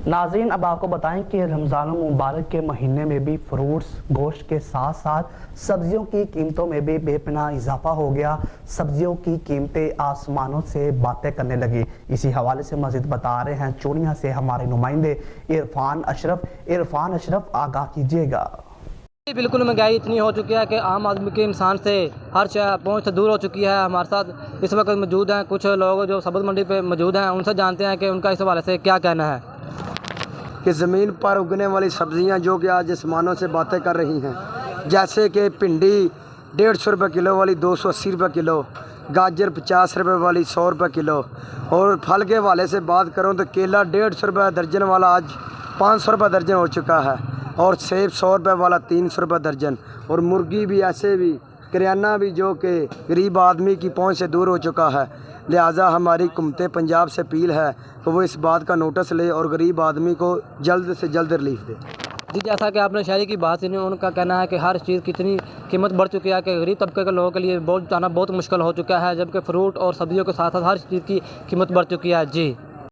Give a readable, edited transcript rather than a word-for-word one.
नाज़रीन, अब आपको बताएं कि रमज़ान मुबारक के महीने में भी फ्रूट्स, गोश्त के साथ साथ सब्जियों की कीमतों में भी बेपनाह इजाफा हो गया। सब्जियों की कीमतें आसमानों से बातें करने लगी। इसी हवाले से मज़ीद बता रहे हैं चूड़ियाँ से हमारे नुमाइंदे इरफान अशरफ, आगाह कीजिएगा। बिल्कुल महंगाई इतनी हो चुकी है कि आम आदमी के इंसान से हर पहुँच से दूर हो चुकी है। हमारे साथ इस वक्त मौजूद हैं कुछ लोग जो सब्ज़ मंडी पे मौजूद हैं, उनसे जानते हैं कि उनका इस हवाले से क्या कहना है। कि ज़मीन पर उगने वाली सब्ज़ियां जो कि आज आसमानों से बातें कर रही हैं, जैसे कि भिंडी 150 रुपये किलो वाली 280 रुपये किलो, गाजर 50 रुपये वाली 100 रुपये किलो, और फल के हवाले से बात करूं तो केला 150 रुपये दर्जन वाला आज 500 रुपये दर्जन हो चुका है, और सेब 100 रुपये वाला 300 रुपये दर्जन, और मुर्गी भी ऐसे भी, किराना भी जो कि गरीब आदमी की पहुंच से दूर हो चुका है। लिहाजा हमारी हुकूमत पंजाब से अपील है कि वो इस बात का नोटिस ले और गरीब आदमी को जल्द से जल्द रिलीफ दे। जी, जैसा कि आपने शहरी की बात सुनी, उनका कहना है कि हर चीज़ की इतनी कीमत बढ़ चुकी है कि गरीब तबके के लोगों के लिए बहुत जाना बहुत मुश्किल हो चुका है, जबकि फ्रूट और सब्जियों के साथ साथ हर चीज़ की कीमत बढ़ चुकी है। जी।